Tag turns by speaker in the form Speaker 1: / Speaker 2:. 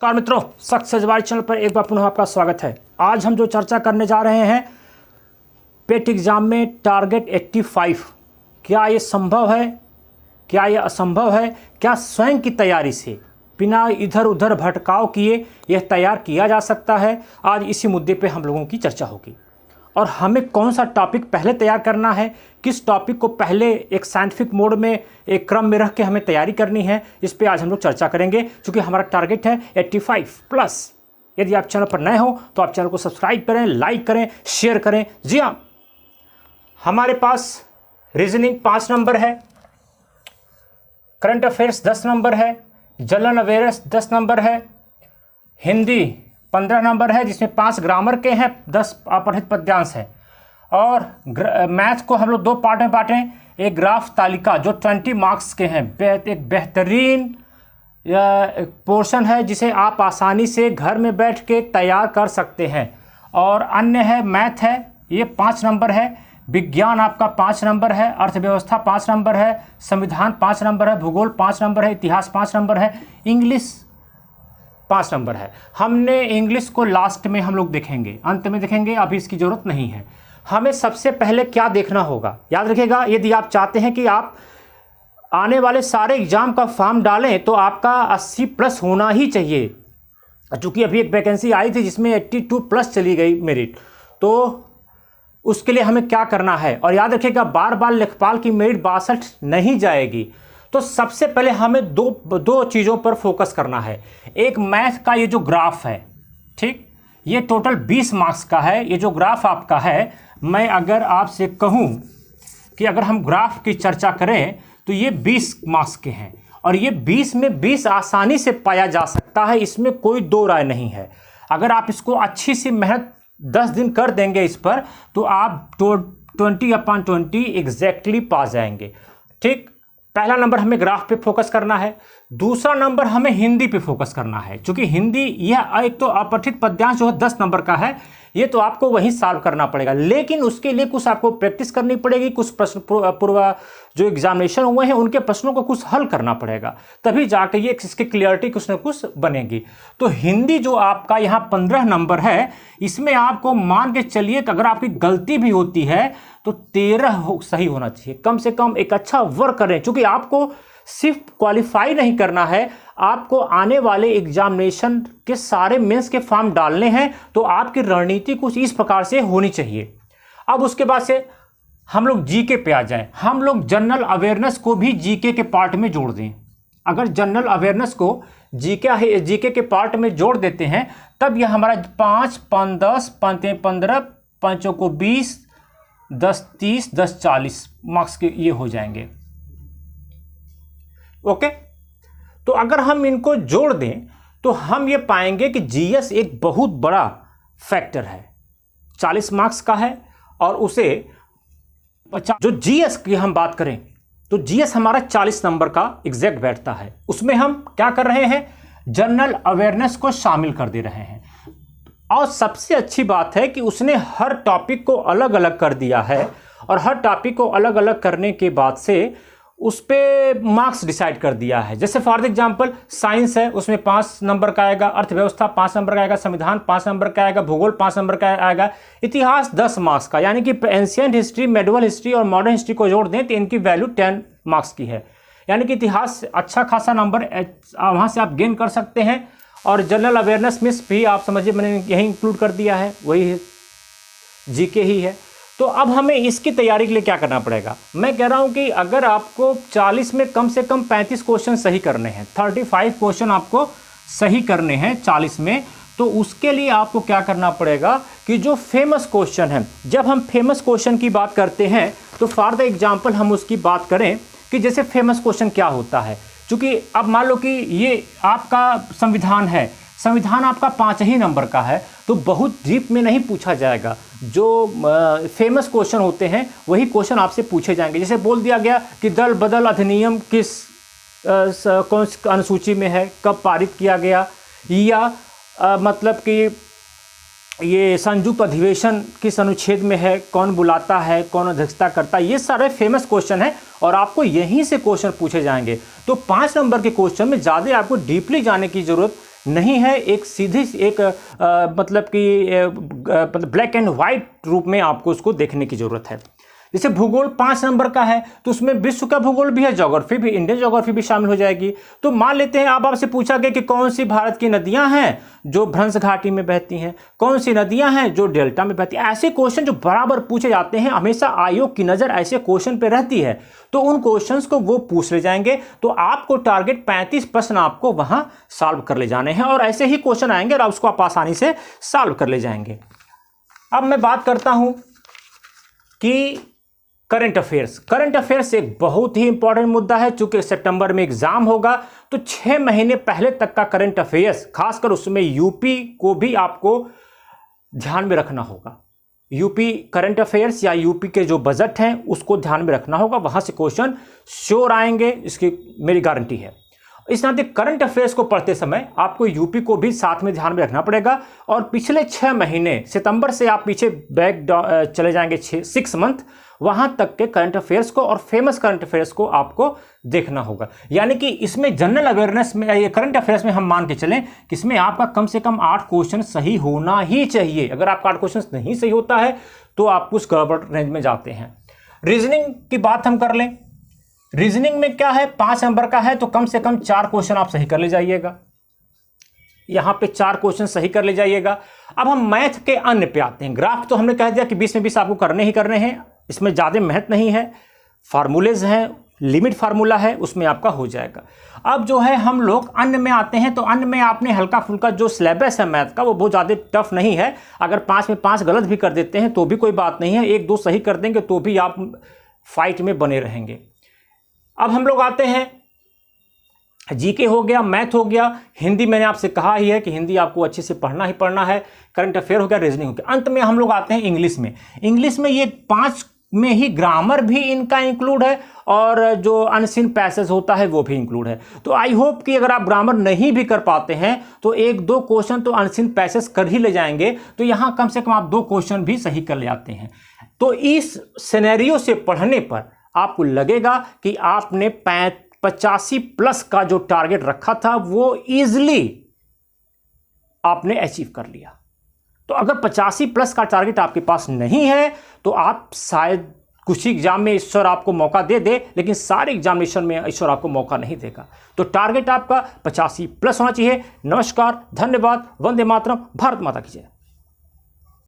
Speaker 1: नमस्कार मित्रों, सक्सेस वाली चैनल पर एक बार पुनः आपका स्वागत है। आज हम जो चर्चा करने जा रहे हैं पेट एग्जाम में टारगेट 85, क्या ये संभव है, क्या ये असंभव है, क्या स्वयं की तैयारी से बिना इधर उधर भटकाव किए यह तैयार किया जा सकता है। आज इसी मुद्दे पे हम लोगों की चर्चा होगी और हमें कौन सा टॉपिक पहले तैयार करना है, किस टॉपिक को पहले एक साइंटिफिक मोड में एक क्रम में रख के हमें तैयारी करनी है, इस पे आज हम लोग चर्चा करेंगे। क्योंकि हमारा टारगेट है 85 प्लस। यदि आप चैनल पर नए हो तो आप चैनल को सब्सक्राइब करें, लाइक करें, शेयर करें। जी हाँ, हमारे पास रीजनिंग 5 नंबर है, करंट अफेयर्स 10 नंबर है, जनरल अवेयरनेस 10 नंबर है, हिंदी 15 नंबर है जिसमें 5 ग्रामर के हैं, 10 अपठित पद्यांश है। और मैथ को हम लोग 2 पार्ट में बांटें। एक ग्राफ तालिका जो 20 मार्क्स के हैं, एक बेहतरीन पोर्शन है जिसे आप आसानी से घर में बैठ के तैयार कर सकते हैं। और अन्य है मैथ है, ये 5 नंबर है, विज्ञान आपका 5 नंबर है, अर्थव्यवस्था 5 नंबर है, संविधान 5 नंबर है, भूगोल 5 नंबर है, इतिहास 5 नंबर है, इंग्लिश 5 नंबर है। हमने इंग्लिश को लास्ट में हम लोग देखेंगे, अंत में देखेंगे, अभी इसकी ज़रूरत नहीं है। हमें सबसे पहले क्या देखना होगा, याद रखिएगा, यदि आप चाहते हैं कि आप आने वाले सारे एग्जाम का फॉर्म डालें तो आपका 80 प्लस होना ही चाहिए। चूँकि अभी एक वैकेंसी आई थी जिसमें 82 प्लस चली गई मेरिट, तो उसके लिए हमें क्या करना है। और याद रखिएगा, बार बार लेखपाल की मेरिट 62 नहीं जाएगी। तो सबसे पहले हमें दो चीज़ों पर फोकस करना है। एक मैथ का ये जो ग्राफ है, ठीक, ये टोटल 20 मार्क्स का है। ये जो ग्राफ आपका है, मैं अगर आपसे कहूँ कि अगर हम ग्राफ की चर्चा करें तो ये 20 मार्क्स के हैं और ये 20 में 20 आसानी से पाया जा सकता है, इसमें कोई दो राय नहीं है। अगर आप इसको अच्छी सी मेहनत 10 दिन कर देंगे इस पर तो आप 20/20 एग्जैक्टली पा जाएंगे। ठीक, पहला नंबर हमें ग्राफ पे फोकस करना है। दूसरा नंबर हमें हिंदी पे फोकस करना है, क्योंकि हिंदी यह एक तो अपठित पद्यांश जो है 10 नंबर का है, ये तो आपको वही सॉल्व करना पड़ेगा। लेकिन उसके लिए कुछ आपको प्रैक्टिस करनी पड़ेगी, कुछ प्रश्न पूर्व जो एग्जामिनेशन हुए हैं उनके प्रश्नों को कुछ हल करना पड़ेगा, तभी जाके ये इसकी क्लियरिटी कुछ न कुछ बनेगी। तो हिंदी जो आपका यहाँ 15 नंबर है, इसमें आपको मान के चलिए कि अगर आपकी गलती भी होती है तो 13 सही होना चाहिए, कम से कम एक अच्छा वर्क करें। चूँकि आपको सिर्फ क्वालिफाई नहीं करना है, आपको आने वाले एग्जामिनेशन के सारे मेंस के फॉर्म डालने हैं, तो आपकी रणनीति कुछ इस प्रकार से होनी चाहिए। अब उसके बाद से हम लोग जीके पे आ जाएं। हम लोग जनरल अवेयरनेस को भी जीके के पार्ट में जोड़ दें। अगर जनरल अवेयरनेस को जीके के पार्ट में जोड़ देते हैं तब यह हमारा 5, 5, 10, 5, 15, 5 को 20, 10, 30, 10, 40 मार्क्स के ये हो जाएंगे। ओके, तो अगर हम इनको जोड़ दें तो हम ये पाएंगे कि जीएस एक बहुत बड़ा फैक्टर है, 40 मार्क्स का है। और उसे जो जीएस की हम बात करें तो जीएस हमारा 40 नंबर का एग्जैक्ट बैठता है। उसमें हम क्या कर रहे हैं, जनरल अवेयरनेस को शामिल कर दे रहे हैं। और सबसे अच्छी बात है कि उसने हर टॉपिक को अलग अलग कर दिया है, और हर टॉपिक को अलग अलग करने के बाद से उस पर मार्क्स डिसाइड कर दिया है। जैसे फॉर एग्जांपल साइंस है, उसमें 5 नंबर का आएगा, अर्थव्यवस्था 5 नंबर का आएगा, संविधान 5 नंबर का आएगा, भूगोल 5 नंबर का आएगा, इतिहास 10 मार्क्स का। यानी कि एंशिएंट हिस्ट्री, मेडिवल हिस्ट्री और मॉडर्न हिस्ट्री को जोड़ दें तो इनकी वैल्यू 10 मार्क्स की है। यानी कि इतिहास अच्छा खासा नंबर वहाँ से आप गेन कर सकते हैं। और जनरल अवेयरनेस में भी आप समझिए मैंने यही इंक्लूड कर दिया है, वही जीके ही है। तो अब हमें इसकी तैयारी के लिए क्या करना पड़ेगा, मैं कह रहा हूं कि अगर आपको 40 में कम से कम 35 क्वेश्चन सही करने हैं, 35 क्वेश्चन आपको सही करने हैं 40 में, तो उसके लिए आपको क्या करना पड़ेगा कि जो फेमस क्वेश्चन है, जब हम फेमस क्वेश्चन की बात करते हैं तो फॉर द एग्जाम्पल हम उसकी बात करें कि जैसे फेमस क्वेश्चन क्या होता है। क्योंकि अब मान लो कि ये आपका संविधान है, संविधान आपका 5 ही नंबर का है, तो बहुत डीप में नहीं पूछा जाएगा। जो फेमस क्वेश्चन होते हैं वही क्वेश्चन आपसे पूछे जाएंगे। जैसे बोल दिया गया कि दल बदल अधिनियम किस कौन सी अनुसूची में है, कब पारित किया गया, या मतलब कि ये संयुक्त अधिवेशन किस अनुच्छेद में है, कौन बुलाता है, कौन अध्यक्षता करता है, ये सारे फेमस क्वेश्चन हैं और आपको यहीं से क्वेश्चन पूछे जाएंगे। तो 5 नंबर के क्वेश्चन में ज़्यादा आपको डीपली जाने की ज़रूरत नहीं है, एक सीधी एक मतलब कि ब्लैक एंड वाइट रूप में आपको उसको देखने की ज़रूरत है। जैसे भूगोल 5 नंबर का है तो उसमें विश्व का भूगोल भी है, ज्योग्राफी भी, इंडियन ज्योग्राफी भी शामिल हो जाएगी। तो मान लेते हैं अब आपसे पूछा गया कि कौन सी भारत की नदियां हैं जो भ्रंश घाटी में बहती हैं, कौन सी नदियां हैं जो डेल्टा में बहती हैं। ऐसे क्वेश्चन जो बराबर पूछे जाते हैं, हमेशा आयोग की नज़र ऐसे क्वेश्चन पे रहती है, तो उन क्वेश्चंस को वो पूछ ले जाएंगे। तो आपको टारगेट 35 प्रश्न आपको वहां सॉल्व कर ले जाने हैं और ऐसे ही क्वेश्चन आएंगे और उसको आप आसानी से सॉल्व कर ले जाएंगे। अब मैं बात करता हूं कि करंट अफेयर्स एक बहुत ही इंपॉर्टेंट मुद्दा है। चूंकि सितंबर में एग्जाम होगा तो 6 महीने पहले तक का करंट अफेयर्स, खासकर उसमें यूपी को भी आपको ध्यान में रखना होगा। यूपी करंट अफेयर्स या यूपी के जो बजट हैं उसको ध्यान में रखना होगा, वहां से क्वेश्चन श्योर आएंगे, इसकी मेरी गारंटी है। इस नाते करंट अफेयर्स को पढ़ते समय आपको यूपी को भी साथ में ध्यान में रखना पड़ेगा। और पिछले 6 महीने, सितंबर से आप पीछे बैक चले जाएंगे 6 मंथ, वहां तक के करंट अफेयर्स को और फेमस करंट अफेयर्स को आपको देखना होगा। यानी कि इसमें जनरल अवेयरनेस में, ये करंट अफेयर्स में हम मान के चलें कि इसमें आपका कम से कम 8 क्वेश्चन सही होना ही चाहिए। अगर आपका 8 क्वेश्चन नहीं सही होता है तो आप उस गड़बड़ रेंज में जाते हैं। रीजनिंग की बात हम कर लें। रीजनिंग में क्या है, 5 नंबर का है तो कम से कम 4 क्वेश्चन आप सही कर ले जाइएगा। यहां पे 4 क्वेश्चन सही कर ले जाइएगा। अब हम मैथ के अन्य पे आते हैं। ग्राफ तो हमने कह दिया कि 20 में 20 आपको करने ही करने हैं, इसमें ज़्यादा मेहनत नहीं है। फार्मूलेज हैं, लिमिट फार्मूला है, उसमें आपका हो जाएगा। अब जो है हम लोग अन्य में आते हैं, तो अन्य में आपने हल्का फुल्का जो सिलेबस है मैथ का वो बहुत ज़्यादा टफ नहीं है। अगर 5 में 5 गलत भी कर देते हैं तो भी कोई बात नहीं है, 1-2 सही कर देंगे तो भी आप फाइट में बने रहेंगे। अब हम लोग आते हैं, जीके हो गया, मैथ हो गया, हिंदी मैंने आपसे कहा ही है कि हिंदी आपको अच्छे से पढ़ना ही पढ़ना है, करंट अफेयर हो गया, रीजनिंग हो गया। अंत में हम लोग आते हैं इंग्लिश में। इंग्लिश में ये 5 में ही ग्रामर भी इनका इंक्लूड है और जो अनसीन पैसेज होता है वो भी इंक्लूड है। तो आई होप कि अगर आप ग्रामर नहीं भी कर पाते हैं तो 1-2 क्वेश्चन तो अनसीन पैसेज कर ही ले जाएंगे, तो यहाँ कम से कम आप 2 क्वेश्चन भी सही कर ले आते हैं। तो इस सिनेरियो से पढ़ने पर आपको लगेगा कि आपने 85+ का जो टारगेट रखा था वो इजीली आपने अचीव कर लिया। तो अगर 85+ का टारगेट आपके पास नहीं है तो आप शायद कुछ एग्जाम में ईश्वर आपको मौका दे दे, लेकिन सारे एग्जामिनेशन में ईश्वर आपको मौका नहीं देगा। तो टारगेट आपका 85+ होना चाहिए। नमस्कार, धन्यवाद, वंदे मातरम, भारत माता की जय।